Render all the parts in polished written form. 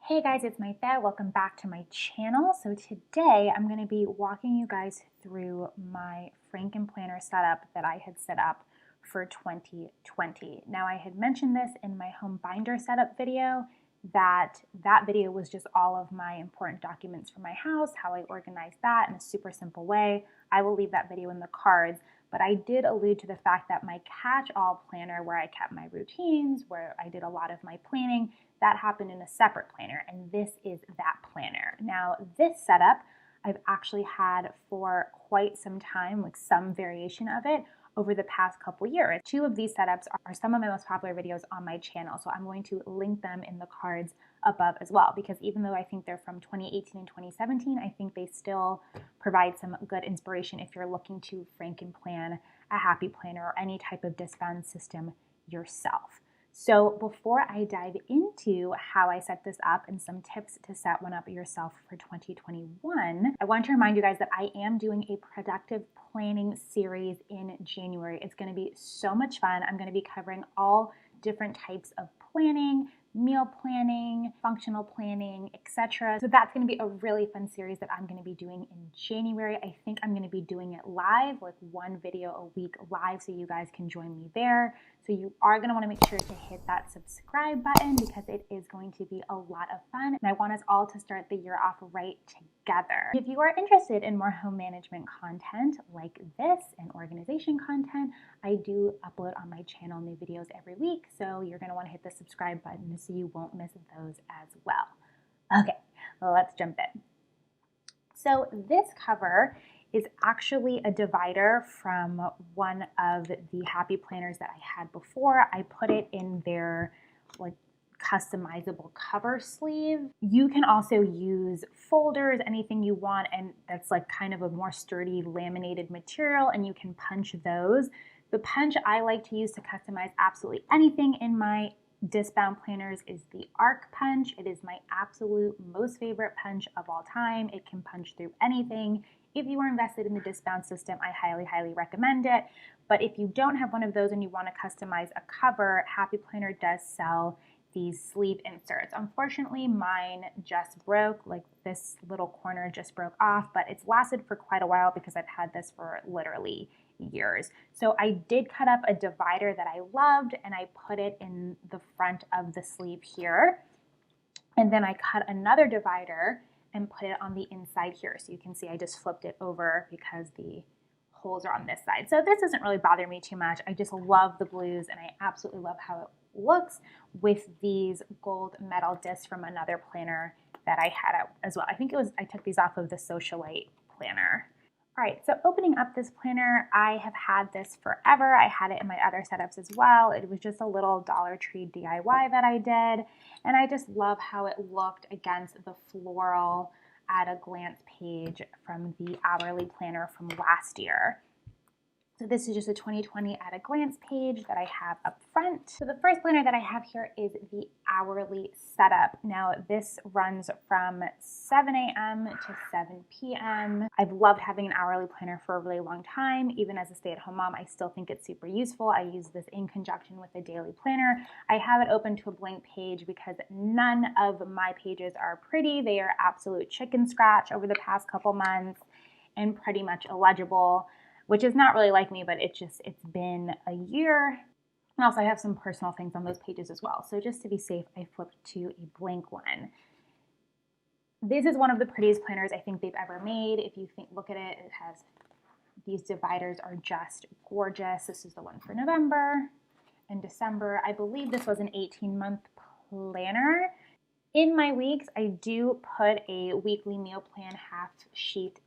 Hey guys, it's Maitha. Welcome back to my channel. So today I'm going to be walking you guys through my Franken Planner setup that I had set up for 2020. Now I had mentioned this in my home binder setup video, that video was just all of my important documents for my house, how I organized that in a super simple way. I will leave that video in the cards, but I did allude to the fact that my catch-all planner, where I kept my routines, where I did a lot of my planning, that happened in a separate planner, and this is that planner. Now, this setup I've actually had for quite some time, like some variation of it, over the past couple years. Two of these setups are some of my most popular videos on my channel, so I'm going to link them in the cards above as well, because even though I think they're from 2018 and 2017, I think they still provide some good inspiration if you're looking to Franken plan a happy planner or any type of disbound system yourself. So before I dive into how I set this up and some tips to set one up yourself for 2021, I want to remind you guys that I am doing a productive planning series in January. It's going to be so much fun. I'm going to be covering all different types of planning, meal planning, functional planning, etc. So that's going to be a really fun series that I'm going to be doing in January. I think I'm going to be doing it live, like one video a week live, so you guys can join me there. So you are going to want to make sure to hit that subscribe button because it is going to be a lot of fun. And I want us all to start the year off right together. If you are interested in more home management content like this and organization content, I do upload on my channel new videos every week. So you're going to want to hit the subscribe button so you won't miss those as well. Okay, let's jump in. So this cover is actually a divider from one of the happy planners that I had before. I put it in their like customizable cover sleeve. You can also use folders, anything you want, and that's like kind of a more sturdy laminated material, and you can punch those. The punch I like to use to customize absolutely anything in my disbound planners is the arc punch. It is my absolute most favorite punch of all time. It can punch through anything. If you are invested in the disbound system, I highly, highly recommend it. But if you don't have one of those and you want to customize a cover, Happy Planner does sell these sleeve inserts. Unfortunately, mine just broke, like this little corner just broke off, but it's lasted for quite a while because I've had this for literally years. So I did cut up a divider that I loved and I put it in the front of the sleeve here. And then I cut another divider and put it on the inside here. So you can see I just flipped it over because the holes are on this side. So this doesn't really bother me too much. I just love the blues and I absolutely love how it looks with these gold metal discs from another planner that I had out as well. I think I took these off of the Socialite planner. All right, so opening up this planner, I have had this forever. I had it in my other setups as well. It was just a little Dollar Tree DIY that I did, and I just love how it looked against the floral at a glance page from the hourly planner from last year. So this is just a 2020 at a glance page that I have up front. So the first planner that I have here is the hourly setup. Now this runs from 7 a.m. to 7 p.m. I've loved having an hourly planner for a really long time. Even as a stay-at-home mom, I still think it's super useful. I use this in conjunction with a daily planner. I have it open to a blank page because none of my pages are pretty. They are absolute chicken scratch over the past couple months and pretty much illegible, which is not really like me, but it's been a year. And also I have some personal things on those pages as well. So just to be safe, I flipped to a blank one. This is one of the prettiest planners I think they've ever made. If you look at it, it has, these dividers are just gorgeous. This is the one for November and December. I believe this was an 18-month planner. In my weeks, I do put a weekly meal plan half sheet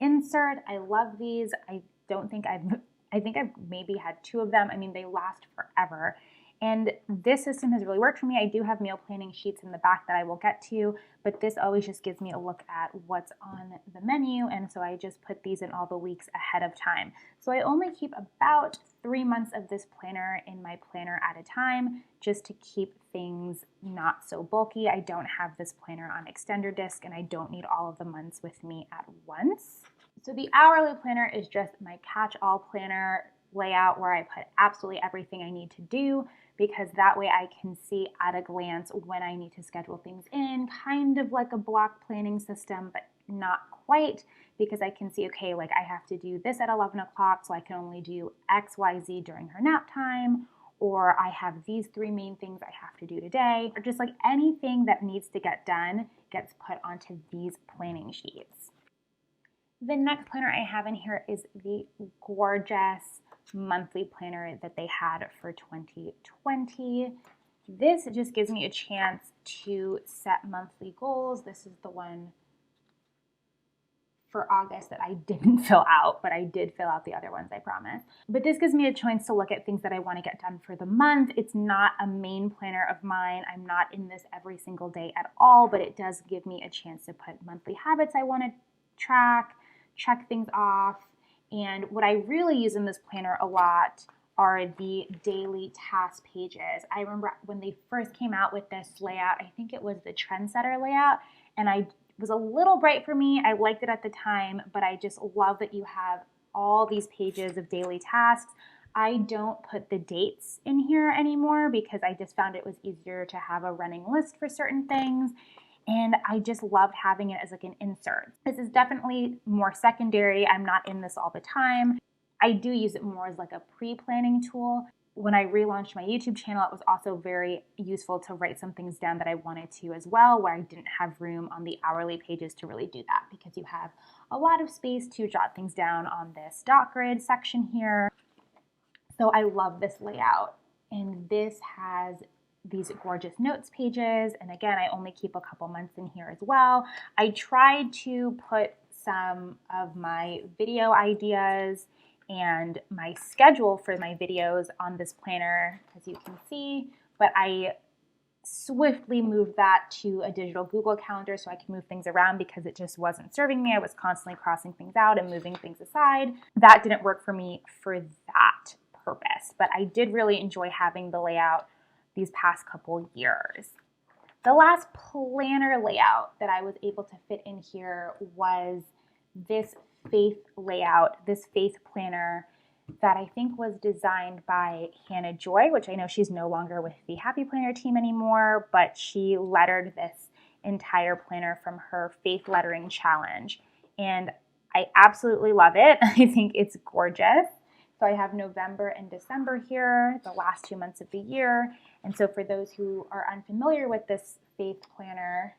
insert. I love these. I think I've maybe had two of them. I mean, they last forever. And this system has really worked for me. I do have meal planning sheets in the back that I will get to, but this always just gives me a look at what's on the menu. And so I just put these in all the weeks ahead of time. So I only keep about 3 months of this planner in my planner at a time, just to keep things not so bulky. I don't have this planner on extender disc and I don't need all of the months with me at once. So the hourly planner is just my catch-all planner layout where I put absolutely everything I need to do because that way I can see at a glance when I need to schedule things in, kind of like a block planning system, but not quite, because I can see, okay, like I have to do this at 11 o'clock, so I can only do X, Y, Z during her nap time, or I have these 3 main things I have to do today, or just like anything that needs to get done gets put onto these planning sheets. The next planner I have in here is the gorgeous monthly planner that they had for 2020. This just gives me a chance to set monthly goals. This is the one for August that I didn't fill out, but I did fill out the other ones, I promise. But this gives me a chance to look at things that I want to get done for the month. It's not a main planner of mine. I'm not in this every single day at all, but it does give me a chance to put monthly habits I want to track, check things off. And what I really use in this planner a lot are the daily task pages. I remember when they first came out with this layout, I think it was the Trendsetter layout, and it was a little bright for me. I liked it at the time, but I just love that you have all these pages of daily tasks. I don't put the dates in here anymore because I just found it was easier to have a running list for certain things. And I just loved having it as like an insert. This is definitely more secondary. I'm not in this all the time. I do use it more as like a pre-planning tool. When I relaunched my YouTube channel, it was also very useful to write some things down that I wanted to as well, where I didn't have room on the hourly pages to really do that, because you have a lot of space to jot things down on this dot grid section here. So I love this layout. And this has these gorgeous notes pages. And again, I only keep a couple months in here as well. I tried to put some of my video ideas and my schedule for my videos on this planner, as you can see, but I swiftly moved that to a digital Google Calendar so I can move things around because it just wasn't serving me. I was constantly crossing things out and moving things aside. That didn't work for me for that purpose, but I did really enjoy having the layout these past couple years. The last planner layout that I was able to fit in here was this faith layout, this faith planner that I think was designed by Hannah Joy, which I know she's no longer with the Happy Planner team anymore, but she lettered this entire planner from her faith lettering challenge. And I absolutely love it. I think it's gorgeous. So I have November and December here, the last 2 months of the year. And so for those who are unfamiliar with this faith planner,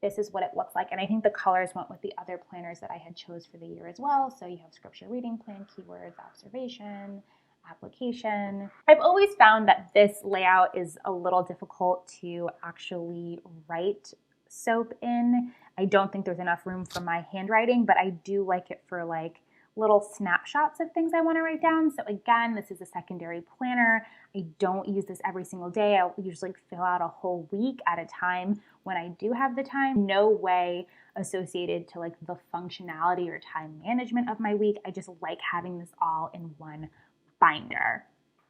this is what it looks like. And I think the colors went with the other planners that I had chose for the year as well. So you have scripture reading plan, keywords, observation, application. I've always found that this layout is a little difficult to actually write SOAP in. I don't think there's enough room for my handwriting, but I do like it for like little snapshots of things I want to write down. So again, this is a secondary planner. I don't use this every single day. I'll usually fill out a whole week at a time when I do have the time. No way associated to like the functionality or time management of my week. I just like having this all in one binder.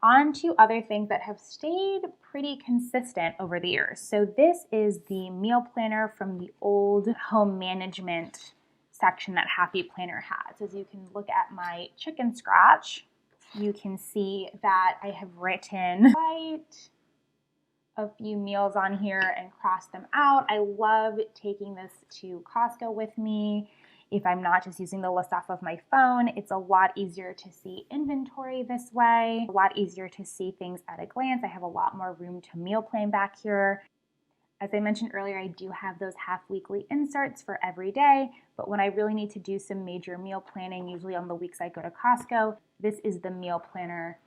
On to other things that have stayed pretty consistent over the years. So this is the meal planner from the old home management section that Happy Planner has. As you can look at my chicken scratch, you can see that I have written quite a few meals on here and crossed them out. I love taking this to Costco with me. If I'm not just using the list off of my phone, it's a lot easier to see inventory this way, a lot easier to see things at a glance. I have a lot more room to meal plan back here. As I mentioned earlier, I do have those half-weekly inserts for every day, but when I really need to do some major meal planning, usually on the weeks I go to Costco, this is the meal planner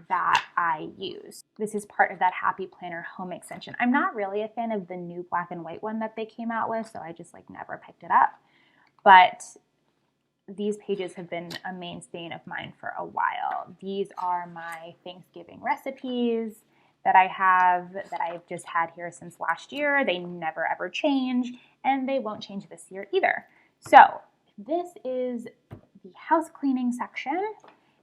that I use. This is part of that Happy Planner home extension. I'm not really a fan of the new black and white one that they came out with, so I just like never picked it up. But these pages have been a mainstay of mine for a while. These are my Thanksgiving recipes that I have, that I've just had here since last year. They never ever change, and they won't change this year either. So this is the house cleaning section,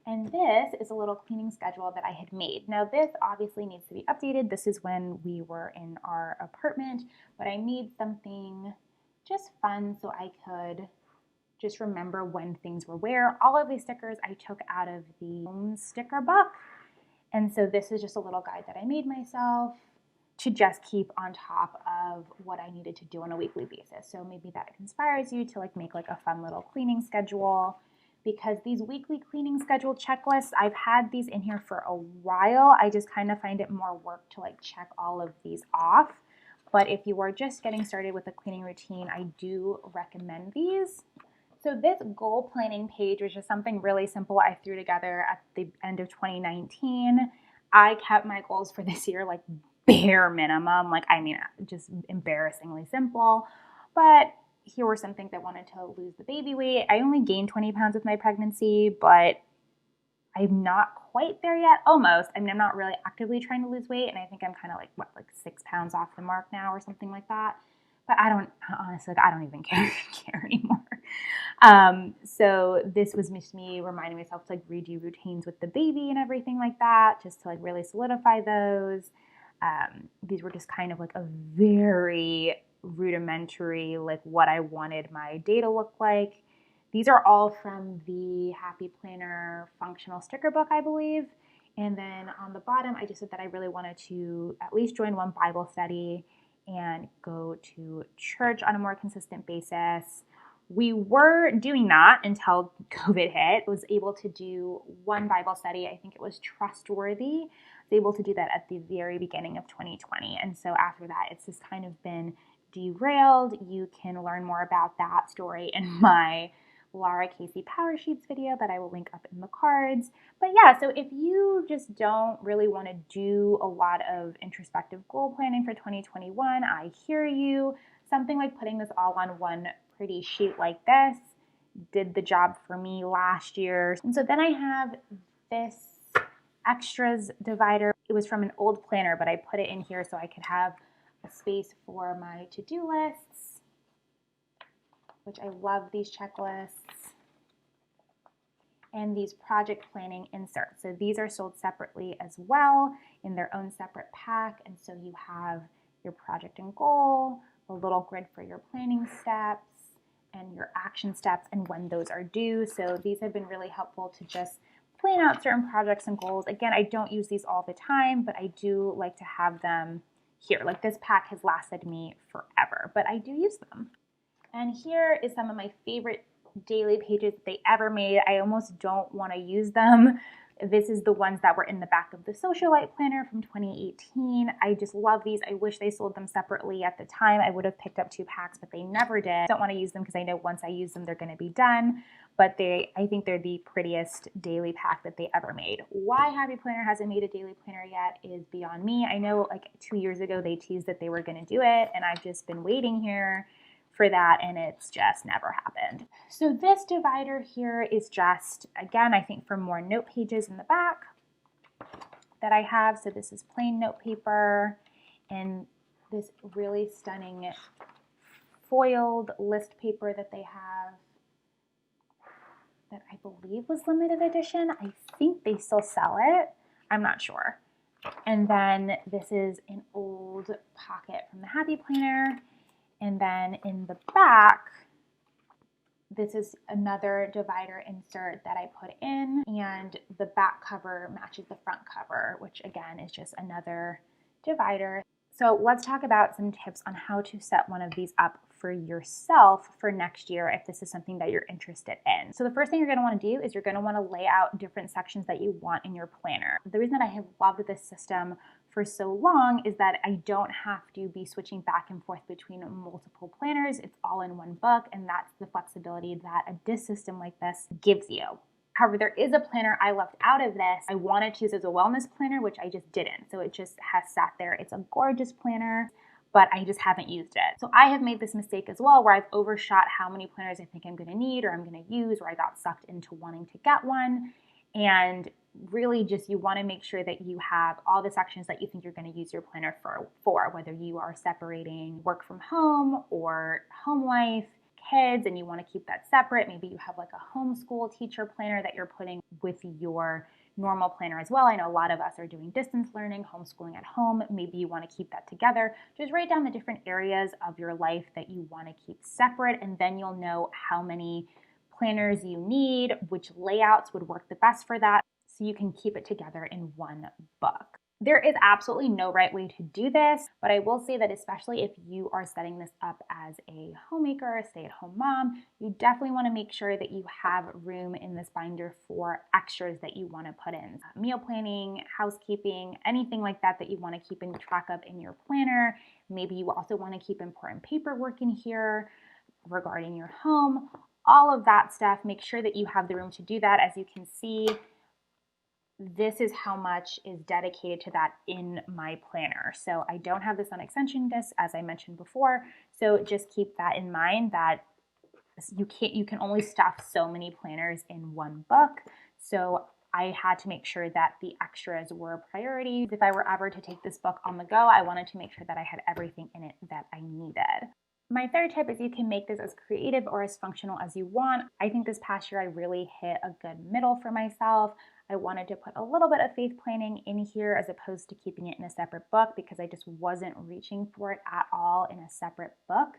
and this is a little cleaning schedule that I had made. Now this obviously needs to be updated. This is when we were in our apartment, but I made something just fun so I could just remember when things were where. All of these stickers I took out of the home sticker book. And so this is just a little guide that I made myself to just keep on top of what I needed to do on a weekly basis. So maybe that inspires you to like make like a fun little cleaning schedule, because these weekly cleaning schedule checklists, I've had these in here for a while. I just kind of find it more work to like check all of these off. But if you are just getting started with a cleaning routine, I do recommend these. So this goal planning page was just something really simple I threw together at the end of 2019. I kept my goals for this year like bare minimum, just embarrassingly simple. But here were some things I wanted to lose the baby weight. I only gained 20 pounds with my pregnancy, but I'm not quite there yet, almost. I mean, I'm not really actively trying to lose weight, and I think I'm kind of like 6 pounds off the mark now or something like that. But I don't, honestly, I don't even care anymore. So this was just me reminding myself to like redo routines with the baby and everything like that, just to like really solidify those. These were just kind of like a very rudimentary, like what I wanted my day to look like. These are all from the Happy Planner functional sticker book, I believe. And then on the bottom, I just said that I really wanted to at least join one Bible study and go to church on a more consistent basis. We were doing that until COVID hit. I was able to do one Bible study. I think it was Trustworthy. I was able to do that at the very beginning of 2020. And so after that, it's just kind of been derailed. You can learn more about that story in my Laura Casey Power Sheets video that I will link up in the cards. But yeah, so if you just don't really want to do a lot of introspective goal planning for 2021, I hear you. Something like putting this all on one pretty sheet like this did the job for me last year. And so then I have this extras divider. It was from an old planner, but I put it in here so I could have a space for my to-do lists, which I love these checklists, and these project planning inserts. So these are sold separately as well in their own separate pack. And so you have your project and goal, a little grid for your planning steps, and your action steps and when those are due. So these have been really helpful to just plan out certain projects and goals. Again, I don't use these all the time, but I do like to have them here. Like this pack has lasted me forever, but I do use them. And here is some of my favorite daily pages that they ever made. I almost don't want to use them. This is the ones that were in the back of the Socialite Planner from 2018. I just love these. I wish they sold them separately at the time. I would have picked up 2 packs, but they never did. I don't want to use them because I know once I use them, they're going to be done. But I think they're the prettiest daily pack that they ever made. Why Happy Planner hasn't made a daily planner yet is beyond me. I know like 2 years ago they teased that they were going to do it, and I've just been waiting here for that, and it's just never happened. So this divider here is just, again, I think for more note pages in the back that I have. So this is plain note paper and this really stunning foiled list paper that they have that I believe was limited edition. I think they still sell it. I'm not sure. And then this is an old pocket from the Happy Planner. And then in the back, this is another divider insert that I put in, and the back cover matches the front cover, which again is just another divider. So let's talk about some tips on how to set one of these up for yourself for next year if this is something that you're interested in. So the first thing you're going to want to do is you're going to want to lay out different sections that you want in your planner. The reason that I have loved this system for so long is that I don't have to be switching back and forth between multiple planners. It's all in one book, and that's the flexibility that a disc system like this gives you. However, there is a planner I left out of this. I wanted to use as a wellness planner, which I just didn't. So it just has sat there. It's a gorgeous planner, but I just haven't used it. So I have made this mistake as well, where I've overshot how many planners I think I'm going to need or I'm going to use, or I got sucked into wanting to get one. And really just you want to make sure that you have all the sections that you think you're going to use your planner for, whether you are separating work from home or home life, kids, and you want to keep that separate. Maybe you have like a homeschool teacher planner that you're putting with your normal planner as well. I know a lot of us are doing distance learning, homeschooling at home. Maybe you want to keep that together. Just write down the different areas of your life that you want to keep separate, and then you'll know how many planners you need, which layouts would work the best for that. so you can keep it together in one book. There is absolutely no right way to do this, but I will say that especially if you are setting this up as a homemaker, a stay-at-home mom, you definitely want to make sure that you have room in this binder for extras that you want to put in. Meal planning, housekeeping, anything like that that you want to keep in track of in your planner. Maybe you also want to keep important paperwork in here regarding your home. All of that stuff, make sure that you have the room to do that. As you can see, this is how much is dedicated to that in my planner. So I don't have this on extension disc, as I mentioned before. So just keep that in mind that you can only stuff so many planners in one book. So I had to make sure that the extras were a priority. If I were ever to take this book on the go, I wanted to make sure that I had everything in it that I needed. My third tip is you can make this as creative or as functional as you want. I think this past year I really hit a good middle for myself. I wanted to put a little bit of faith planning in here as opposed to keeping it in a separate book because I just wasn't reaching for it at all in a separate book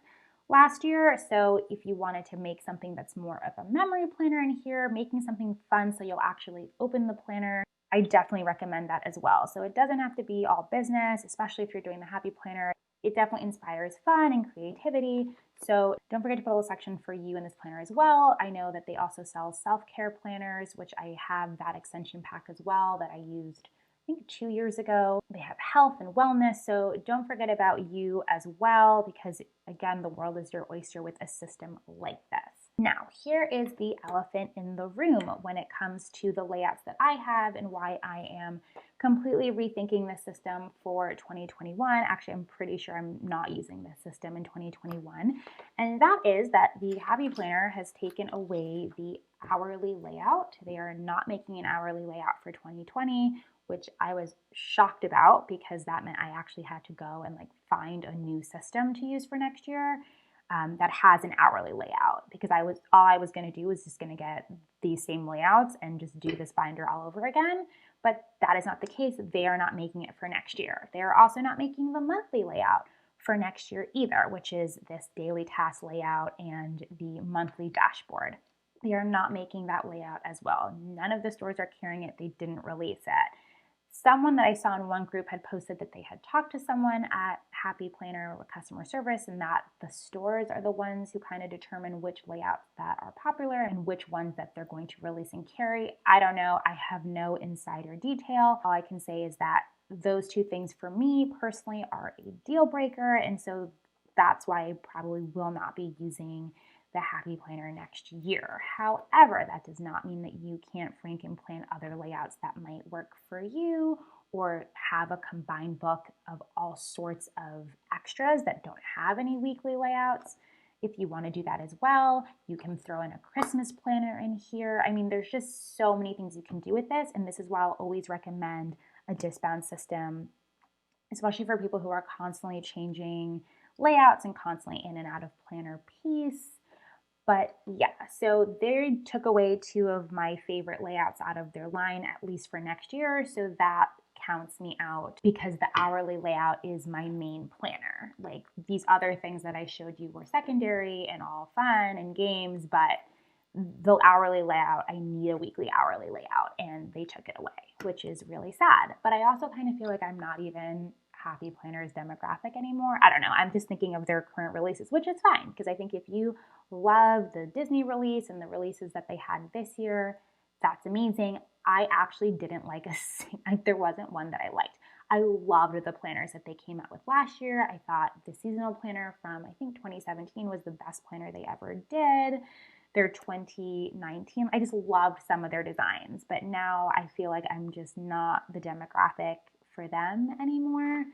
last year. So if you wanted to make something that's more of a memory planner in here, making something fun so you'll actually open the planner, I definitely recommend that as well. So it doesn't have to be all business, especially if you're doing the happy planner. It definitely inspires fun and creativity. So don't forget to put a little section for you in this planner as well. I know that they also sell self-care planners, which I have that extension pack as well that I used I think 2 years ago. They have health and wellness, so don't forget about you as well because again, the world is your oyster with a system like this. Now, here is the elephant in the room when it comes to the layouts that I have and why I am completely rethinking the system for 2021. Actually, I'm pretty sure I'm not using this system in 2021. And that is that the Happy Planner has taken away the hourly layout. They are not making an hourly layout for 2020, which I was shocked about because that meant I actually had to go and find a new system to use for next year. That has an hourly layout because all I was going to do was just going to get these same layouts and just do this binder all over again. But that is not the case. They are not making it for next year. They are also not making the monthly layout for next year either, which is this daily task layout and the monthly dashboard. They are not making that layout as well. None of the stores are carrying it. They didn't release it. Someone that I saw in one group had posted that they had talked to someone at Happy Planner or customer service and that the stores are the ones who kind of determine which layouts that are popular and which ones that they're going to release and carry. I don't know. I have no insider detail. All I can say is that those two things for me personally are a deal breaker. And so that's why I probably will not be using the Happy Planner next year. However, that does not mean that you can't Franken plan other layouts that might work for you or have a combined book of all sorts of extras that don't have any weekly layouts. If you want to do that as well, you can throw in a Christmas planner in here. I mean, there's just so many things you can do with this, and this is why I'll always recommend a disc-bound system, especially for people who are constantly changing layouts and constantly in and out of planner piece. But yeah, so they took away 2 of my favorite layouts out of their line, at least for next year. So that counts me out because the hourly layout is my main planner. Like these other things that I showed you were secondary and all fun and games, but the hourly layout, I need a weekly hourly layout and they took it away, which is really sad. But I also kind of feel like I'm not even Happy Planner's demographic anymore. I don't know. I'm just thinking of their current releases, which is fine because I think if you love the Disney release and the releases that they had this year, that's amazing. I actually didn't like there wasn't one that I liked. I loved the planners that they came out with last year. I thought the seasonal planner from I think 2017 was the best planner they ever did. Their 2019, I just loved some of their designs, but now I feel like I'm just not the demographic for them anymore.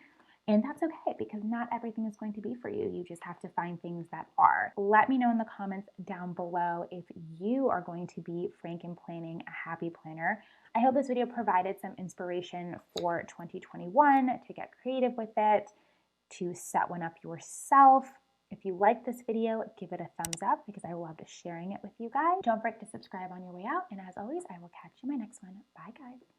And that's okay because not everything is going to be for you. You just have to find things that are. Let me know in the comments down below if you are going to be Franken planning a Happy Planner. I hope this video provided some inspiration for 2021 to get creative with it, to set one up yourself. If you like this video, give it a thumbs up because I loved sharing it with you guys. Don't forget to subscribe on your way out. And as always, I will catch you in my next one. Bye, guys.